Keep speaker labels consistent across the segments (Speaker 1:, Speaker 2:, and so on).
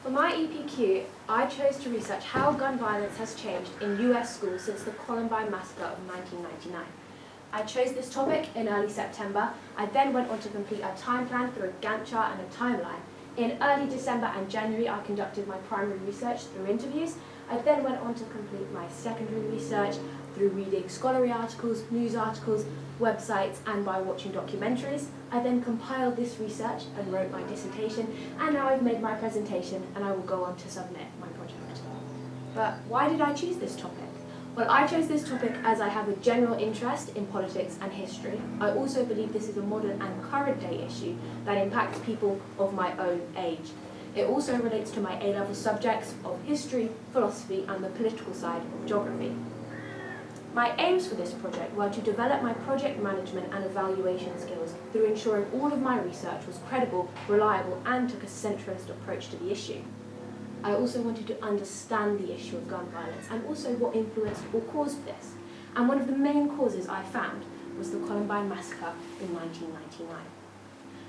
Speaker 1: For my EPQ, I chose to research how gun violence has changed in US schools since the Columbine massacre of 1999. I chose this topic in early September. I then went on to complete a time plan through a Gantt chart and a timeline. In early December and January, I conducted my primary research through interviews. I then went on to complete my secondary research through reading scholarly articles, news articles, websites, and by watching documentaries. I then compiled this research and wrote my dissertation, and now I've made my presentation and I will go on to submit my project. But why did I choose this topic? Well, I chose this topic as I have a general interest in politics and history. I also believe this is a modern and current day issue that impacts people of my own age. It also relates to my A-level subjects of history, philosophy, and the political side of geography. My aims for this project were to develop my project management and evaluation skills through ensuring all of my research was credible, reliable, and took a centrist approach to the issue. I also wanted to understand the issue of gun violence and also what influenced or caused this. And one of the main causes I found was the Columbine massacre in 1999.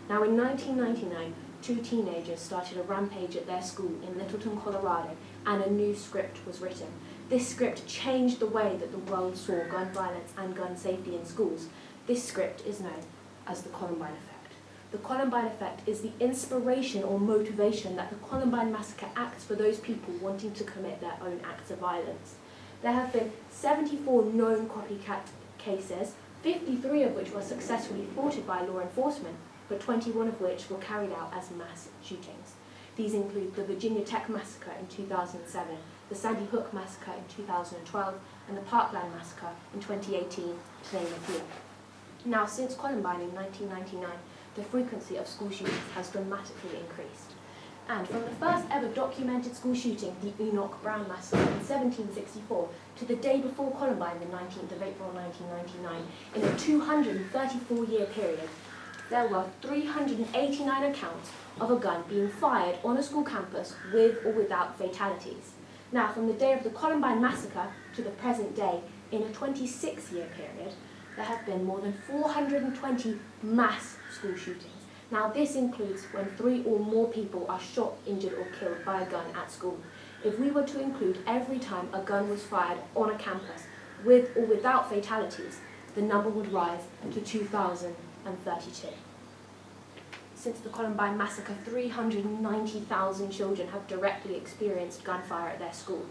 Speaker 1: Now, in 1999, 2 teenagers started a rampage at their school in Littleton, Colorado, and a new script was written. This script changed the way that the world saw gun violence and gun safety in schools. This script is known as the Columbine effect. The Columbine effect is the inspiration or motivation that the Columbine massacre acts for those people wanting to commit their own acts of violence. There have been 74 known copycat cases, 53 of which were successfully thwarted by law enforcement, but 21 of which were carried out as mass shootings. These include the Virginia Tech massacre in 2007, the Sandy Hook massacre in 2012, and the Parkland massacre in 2018, to name a few. Now, since Columbine in 1999, the frequency of school shootings has dramatically increased. And from the first ever documented school shooting, the Enoch Brown massacre in 1764, to the day before Columbine, the 19th of April 1999, in a 234-year period, there were 389 accounts of a gun being fired on a school campus with or without fatalities. Now, from the day of the Columbine massacre to the present day, in a 26-year period, there have been more than 420 mass school shootings. Now, this includes when 3 or more people are shot, injured, or killed by a gun at school. If we were to include every time a gun was fired on a campus, with or without fatalities, the number would rise to 2,032. Since the Columbine massacre, 390,000 children have directly experienced gunfire at their school,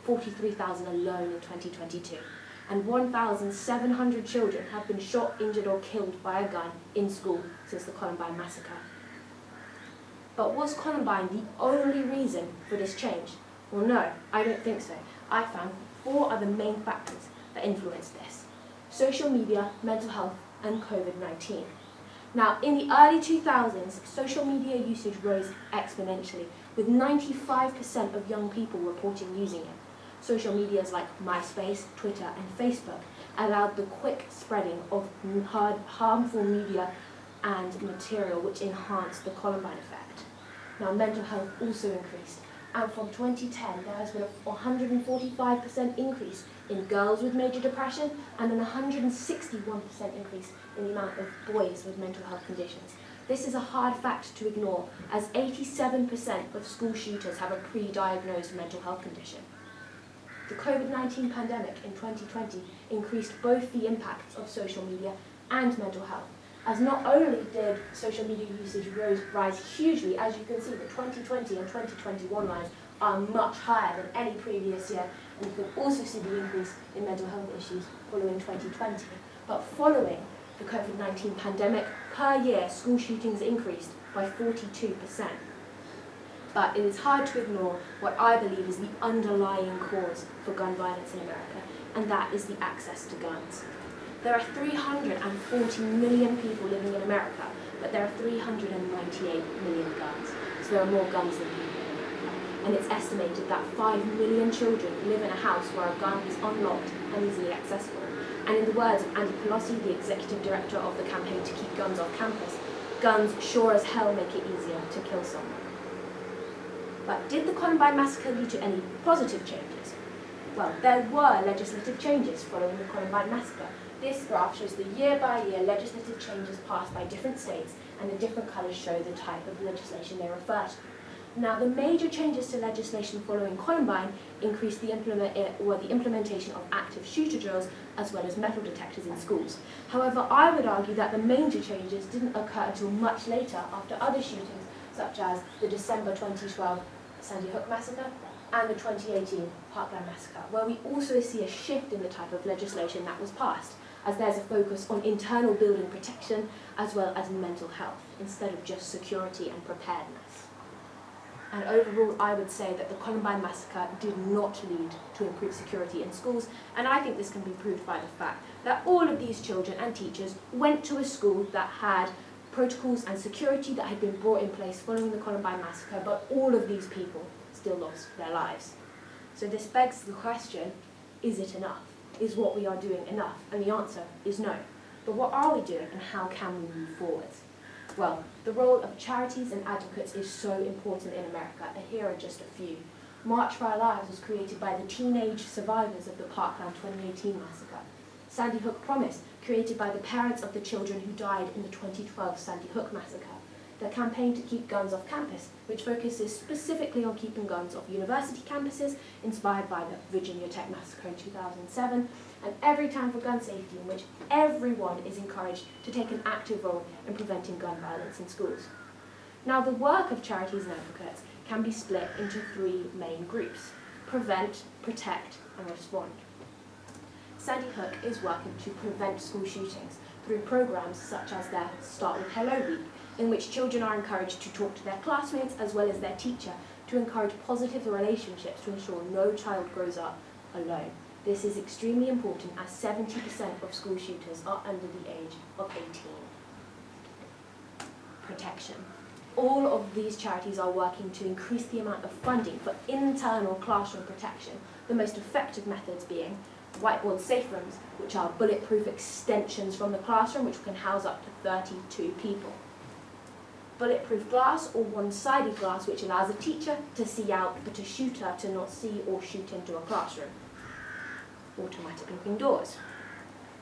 Speaker 1: 43,000 alone in 2022. And 1,700 children have been shot, injured, or killed by a gun in school since the Columbine massacre. But was Columbine the only reason for this change? Well, no, I don't think so. I found 4 other main factors that influenced this: social media, mental health, and COVID-19. Now, in the early 2000s, social media usage rose exponentially, with 95% of young people reporting using it. Social medias like MySpace, Twitter, and Facebook allowed the quick spreading of harmful media and material which enhanced the Columbine effect. Now, mental health also increased, and from 2010 there has been a 145% increase in girls with major depression and an 161% increase in the amount of boys with mental health conditions. This is a hard fact to ignore, as 87% of school shooters have a pre-diagnosed mental health condition. The COVID-19 pandemic in 2020 increased both the impacts of social media and mental health, as not only did social media usage rise hugely, as you can see, the 2020 and 2021 lines are much higher than any previous year, and you can also see the increase in mental health issues following 2020. But following the COVID-19 pandemic, per year, school shootings increased by 42%. But it is hard to ignore what I believe is the underlying cause for gun violence in America, and that is the access to guns. There are 340 million people living in America, but there are 398 million guns. So there are more guns than people in America. And it's estimated that 5 million children live in a house where a gun is unlocked and easily accessible. And in the words of Andy Pelosi, the executive director of the campaign to keep guns off campus, guns sure as hell make it easier to kill someone. But did the Columbine massacre lead to any positive changes? Well, there were legislative changes following the Columbine massacre. This graph shows the year-by-year legislative changes passed by different states, and the different colours show the type of legislation they refer to. Now, the major changes to legislation following Columbine increased the implementation of active shooter drills as well as metal detectors in schools. However, I would argue that the major changes didn't occur until much later after other shootings, such as the December 2012 Sandy Hook massacre and the 2018 Parkland massacre, where we also see a shift in the type of legislation that was passed, as there's a focus on internal building protection as well as mental health, instead of just security and preparedness. And overall, I would say that the Columbine massacre did not lead to improved security in schools, and I think this can be proved by the fact that all of these children and teachers went to a school that had protocols and security that had been brought in place following the Columbine massacre, but all of these people still lost their lives. So this begs the question, is it enough? Is what we are doing enough? And the answer is no. But what are we doing, and how can we move forward? Well, the role of charities and advocates is so important in America, and here are just a few. March for Our Lives was created by the teenage survivors of the Parkland 2018 massacre. Sandy Hook Promise, created by the parents of the children who died in the 2012 Sandy Hook massacre. The campaign to keep guns off campus, which focuses specifically on keeping guns off university campuses, inspired by the Virginia Tech massacre in 2007, and Every Time for Gun Safety, in which everyone is encouraged to take an active role in preventing gun violence in schools. Now, the work of charities and advocates can be split into three main groups: prevent, protect, and respond. Sandy Hook is working to prevent school shootings through programs such as their Start with Hello Week, in which children are encouraged to talk to their classmates as well as their teacher to encourage positive relationships to ensure no child grows up alone. This is extremely important, as 70% of school shooters are under the age of 18. Protection. All of these charities are working to increase the amount of funding for internal classroom protection, the most effective methods being whiteboard safe rooms, which are bulletproof extensions from the classroom which can house up to 32 people. Bulletproof glass or one-sided glass, which allows a teacher to see out but a shooter to not see or shoot into a classroom. Automatic locking doors.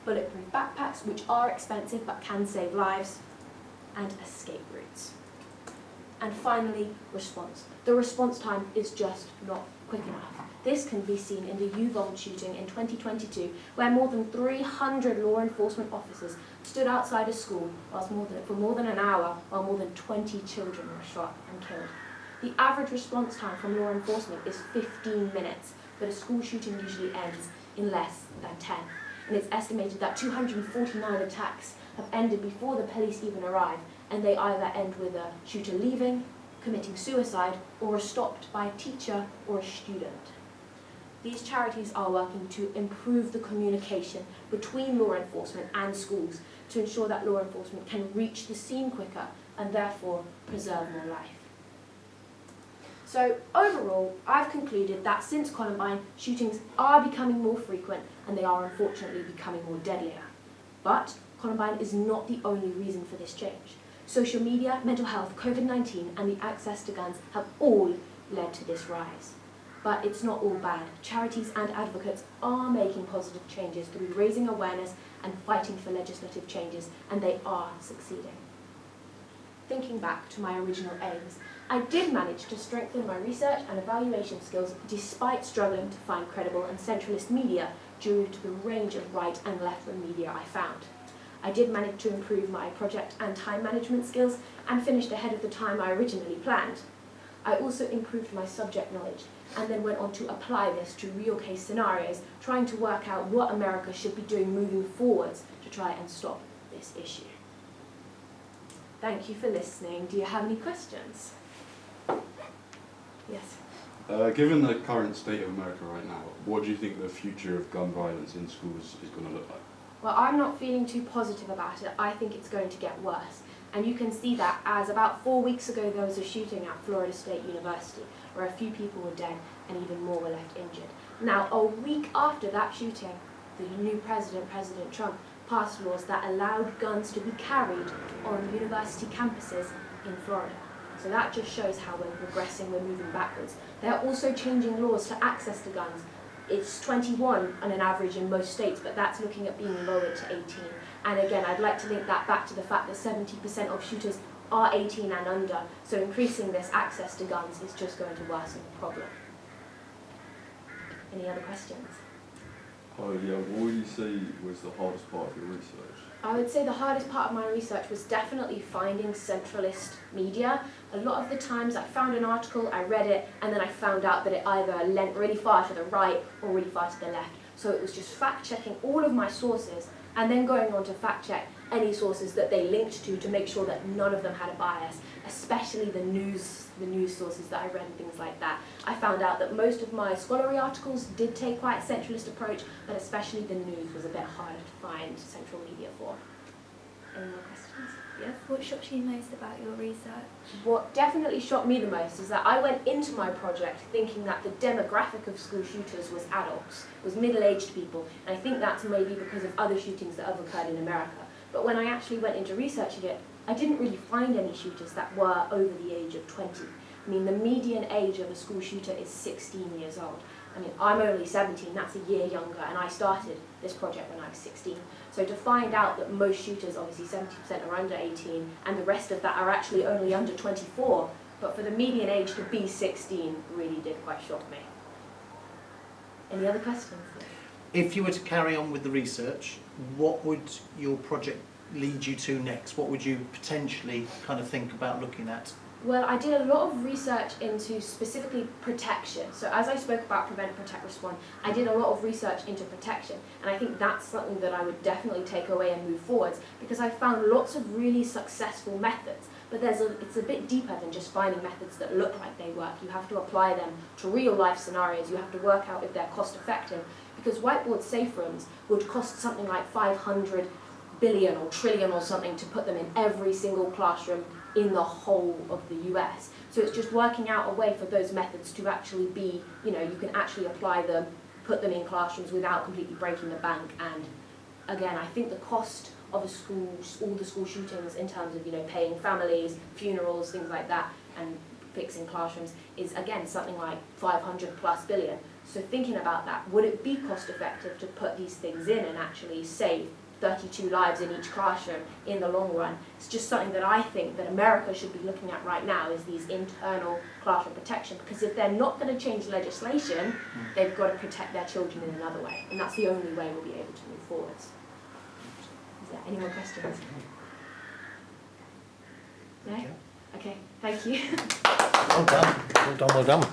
Speaker 1: Bulletproof backpacks, which are expensive but can save lives. And escape routes. And finally, response. The response time is just not quick enough. This can be seen in the Uvalde shooting in 2022, where more than 300 law enforcement officers stood outside a school for more than an hour while more than 20 children were shot and killed. The average response time from law enforcement is 15 minutes, but a school shooting usually ends in less than 10. And it's estimated that 249 attacks have ended before the police even arrive, and they either end with a shooter leaving, committing suicide, or are stopped by a teacher or a student. These charities are working to improve the communication between law enforcement and schools to ensure that law enforcement can reach the scene quicker and therefore preserve more life. So overall, I've concluded that since Columbine, shootings are becoming more frequent and they are unfortunately becoming more deadlier. But Columbine is not the only reason for this change. Social media, mental health, COVID-19 and the access to guns have all led to this rise. But it's not all bad. Charities and advocates are making positive changes through raising awareness and fighting for legislative changes, and they are succeeding. Thinking back to my original aims, I did manage to strengthen my research and evaluation skills despite struggling to find credible and centralist media due to the range of right and left-wing media I found. I did manage to improve my project and time management skills and finished ahead of the time I originally planned. I also improved my subject knowledge and then went on to apply this to real case scenarios, trying to work out what America should be doing moving forwards to try and stop this issue. Thank you for listening. Do you have any questions? Yes.
Speaker 2: Given the current state of America right now, what do you think the future of gun violence in schools is going to look like?
Speaker 1: Well, I'm not feeling too positive about it. I think it's going to get worse. And you can see that as about 4 weeks ago there was a shooting at Florida State University where a few people were dead and even more were left injured. Now, a week after that shooting, the new president, President Trump, passed laws that allowed guns to be carried on university campuses in Florida. So that just shows how we're progressing, we're moving backwards. They're also changing laws to access to guns. It's 21 on an average in most states, but that's looking at being lowered to 18. And again, I'd like to link that back to the fact that 70% of shooters are 18 and under, so increasing this access to guns is just going to worsen the problem. Any other questions?
Speaker 3: Oh yeah, what would you say was the hardest part of your research?
Speaker 1: I would say the hardest part of my research was definitely finding centralist media. A lot of the times I found an article, I read it, and then I found out that it either leant really far to the right or really far to the left. So it was just fact-checking all of my sources and then going on to fact-check any sources that they linked to make sure that none of them had a bias, especially the news sources that I read and things like that. I found out that most of my scholarly articles did take quite a centralist approach, but especially the news was a bit harder to find central media for. Any more questions? Yes?
Speaker 4: What shocked you most about your research?
Speaker 1: What definitely shocked me the most is that I went into my project thinking that the demographic of school shooters was adults, was middle-aged people, and I think that's maybe because of other shootings that have occurred in America. But when I actually went into researching it, I didn't really find any shooters that were over the age of 20. I mean, the median age of a school shooter is 16 years old. I mean, I'm only 17, that's a year younger, and I started this project when I was 16. So to find out that most shooters, obviously 70% are under 18, and the rest of that are actually only under 24, but for the median age to be 16 really did quite shock me. Any other questions?
Speaker 5: If you were to carry on with the research, what would your project lead you to next? What would you potentially kind of think about looking at?
Speaker 1: Well, I did a lot of research into specifically protection. So as I spoke about prevent, protect, respond, I did a lot of research into protection. And I think that's something that I would definitely take away and move forwards, because I found lots of really successful methods. But it's a bit deeper than just finding methods that look like they work. You have to apply them to real life scenarios. You have to work out if they're cost effective. Because whiteboard safe rooms would cost something like 500 billion or trillion or something to put them in every single classroom in the whole of the US. So it's just working out a way for those methods to actually be, you can actually apply them, put them in classrooms without completely breaking the bank. And again, I think the cost of all the school shootings in terms of, paying families, funerals, things like that, and fixing classrooms is again something like 500 plus billion. So thinking about that, would it be cost effective to put these things in and actually save 32 lives in each classroom in the long run? It's just something that I think that America should be looking at right now, is these internal classroom protection, because if they're not going to change legislation, they've got to protect their children in another way, and that's the only way we'll be able to move forwards. Is there any more questions? No? Okay, thank you.
Speaker 5: Well done, well done, well done.